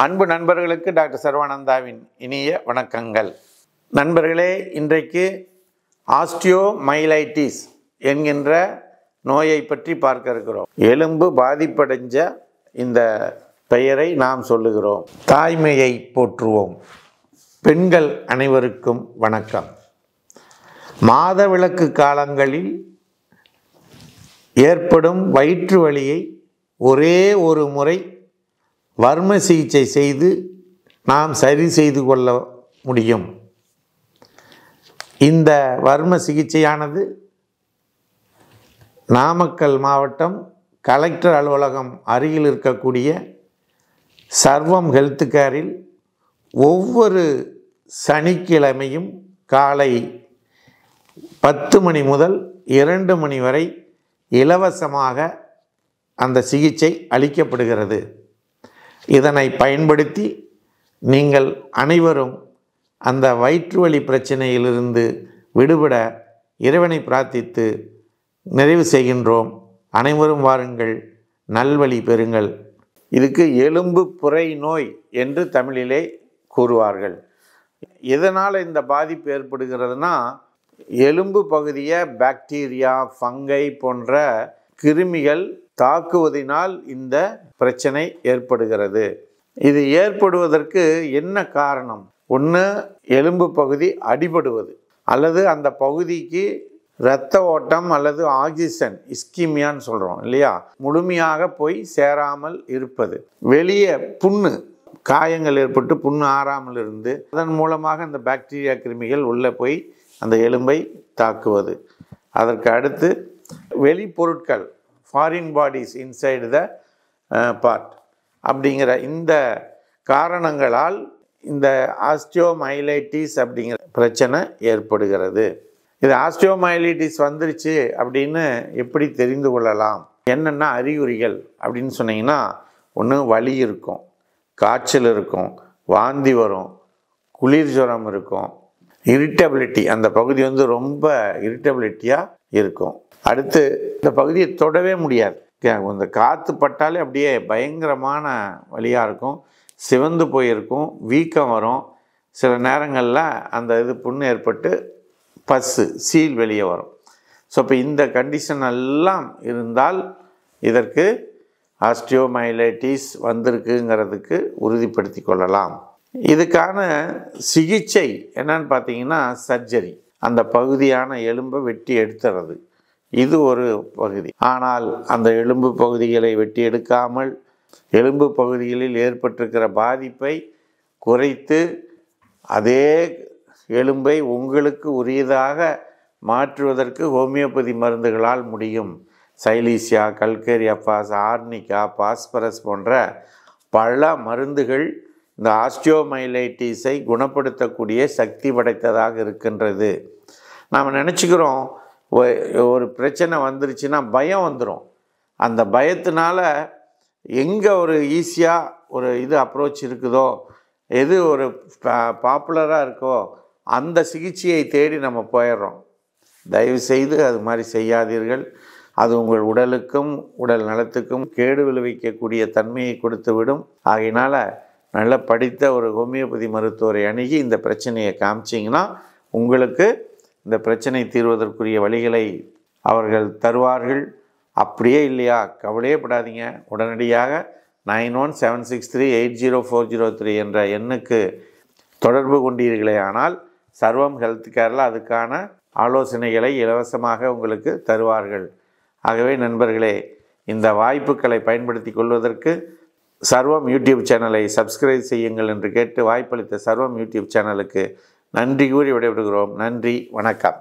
அன்பு நண்பர்களுக்கு டாக்டர் சர்வானந்தாவின் இனிய வணக்கங்கள். நண்பர்களே, இன்றைக்கு ஆஸ்டியோமைலைட்டிஸ் என்கின்ற நோயை பற்றி பார்க்க இருக்கிறோம். எலும்பு பாதிப்படைஞ்ச இந்த பெயரை நாம் சொல்லுகிறோம். தாய்மையை போற்றுவோம். பெண்கள் அனைவருக்கும் வணக்கம். மாதவிலக்கு காலங்களில் ஏற்படும் வயிற்று வலியை ஒரே ஒரு முறை வர்ம சிகிச்சை செய்து நாம் சரி செய்து கொள்ள முடியும். இந்த வர்ம சிகிச்சையானது நாமக்கல் மாவட்டம் கலெக்டர் அலுவலகம் அருகில் இருக்கக்கூடிய சர்வம் ஹெல்த் கேரில் ஒவ்வொரு சனிக்கிழமையும் காலை 10 மணி முதல் 2 மணி வரை இலவசமாக அந்த சிகிச்சை அளிக்கப்படுகிறது. இதனை பயன்படுத்தி நீங்கள் அனைவரும் அந்த வயிற்று வலி பிரச்சனையிலிருந்து விடுபட இறைவனை பிரார்த்தித்து நிறைவு செய்கின்றோம். அனைவரும் வாருங்கள், நல்வழி பெறுங்கள். இதுக்கு எலும்பு புரை நோய் என்று தமிழிலே கூறுவார்கள். எதனால் இந்த பாதிப்பு ஏற்படுகிறதுனா, எலும்பு பகுதியை பாக்டீரியா, ஃபங்கை போன்ற கிருமிகள் தாக்குவதினால் இந்த பிரச்சனை ஏற்படுகிறது. இது ஏற்படுவதற்கு என்ன காரணம்? ஒன்று, எலும்பு பகுதி அடிபடுவது, அல்லது அந்த பகுதிக்கு இரத்த ஓட்டம் அல்லது ஆக்சிஜன் இஸ்கிமியான்னு சொல்கிறோம் இல்லையா, முழுமையாக போய் சேராமல் இருப்பது. வெளியே புண்ணு, காயங்கள் ஏற்பட்டு புண்ணு ஆறாமல் இருந்து அதன் மூலமாக அந்த பாக்டீரியா கிருமிகள் உள்ளே போய் அந்த எலும்பை தாக்குவது. அதற்கு அடுத்து வெளிப்பொருட்கள், foreign bodies inside the part அப்படிங்கிற இந்த காரணங்களால் இந்த ஆஸ்டியோமைலைட்டிஸ் அப்படிங்கிற பிரச்சனை ஏற்படுகிறது. இது ஆஸ்டியோமைலைட்டிஸ் வந்துருச்சு அப்படின்னு எப்படி தெரிந்து கொள்ளலாம்? என்னென்ன அறிகுறிகள் அப்படின்னு சொன்னீங்கன்னா, ஒன்று வலி இருக்கும், காய்ச்சல் இருக்கும், வாந்தி வரும், குளிர் ஜுரம் இருக்கும், இரிட்டபிலிட்டி, அந்த பகுதி ரொம்ப இரிட்டபிலிட்டியாக இருக்கும். அடுத்து இந்த பகுதியை தொடவே முடியாது. இந்த காற்று பட்டாலே அப்படியே பயங்கரமான வலியாக இருக்கும், சிவந்து போயிருக்கும், வீக்கம் வரும். சில நேரங்களில் அந்த புண்ணு ஏற்பட்டு சீல் வெளியே வரும். ஸோ இப்போ இந்த கண்டிஷன் எல்லாம் இருந்தால் இதற்கு ஆஸ்டியோமைலைட்டிஸ் வந்திருக்குங்கிறதுக்கு உறுதிப்படுத்தி கொள்ளலாம். இதுக்கான சிகிச்சை என்னன்னு பார்த்தீங்கன்னா, சர்ஜரி, அந்த பகுதியான எலும்பை வெட்டி எடுத்துறது, இது ஒரு பகுதி. ஆனால் அந்த எலும்பு பகுதிகளை வெட்டி எடுக்காமல் எலும்பு பகுதிகளில் ஏற்பட்டிருக்கிற பாதிப்பை குறைத்து அதே எலும்பை உங்களுக்கு உரியதாக மாற்றுவதற்கு ஹோமியோபதி மருந்துகளால் முடியும். சைலீசியா, கல்கேரியாபாஸ், ஆர்னிகா, பாஸ்பரஸ் போன்ற பல மருந்துகள் இந்த ஆஸ்டியோமைலைட்டிஸை குணப்படுத்தக்கூடிய சக்தி படைத்ததாக இருக்கின்றது. நாம் நினச்சிக்கிறோம் ஒரு பிரச்சனை வந்துருச்சுன்னா பயம் வந்துடும். அந்த பயத்தினால எங்கே ஒரு ஈஸியாக ஒரு அப்ரோச் இருக்குதோ, எது ஒரு பாப்புலராக இருக்கோ அந்த சிகிச்சையை தேடி நம்ம போயிடுறோம். தயவுசெய்து அது மாதிரி செய்யாதீர்கள். அது உங்கள் உடலுக்கும் உடல் நலத்துக்கும் கேடு விளைவிக்கக்கூடிய தன்மையை கொடுத்து விடும். ஆகையினால் நல்ல படித்த ஒரு ஹோமியோபதி மருத்துவரை அணுகி இந்த பிரச்சனையை காமிச்சிங்கன்னா உங்களுக்கு இந்த பிரச்சனை தீர்வதற்குரிய வழிகளை அவர்கள் தருவார்கள். அப்படியே இல்லையா, கவலையே படாதீங்க. உடனடியாக 9176380403 என்ற எண்ணுக்கு தொடர்பு கொண்டீர்களே ஆனால் சர்வம் ஹெல்த் கேரில் அதுக்கான ஆலோசனைகளை இலவசமாக உங்களுக்கு தருவார்கள். ஆகவே நண்பர்களே, இந்த வாய்ப்புகளை பயன்படுத்தி கொள்வதற்கு சர்வம் யூடியூப் சேனலை சப்ஸ்கிரைப் செய்யுங்கள் என்று கேட்டு வாய்ப்பளித்த சர்வம் யூடியூப் சேனலுக்கு நன்றி கூறி விடைபெறுகிறோம். நன்றி, வணக்கம்.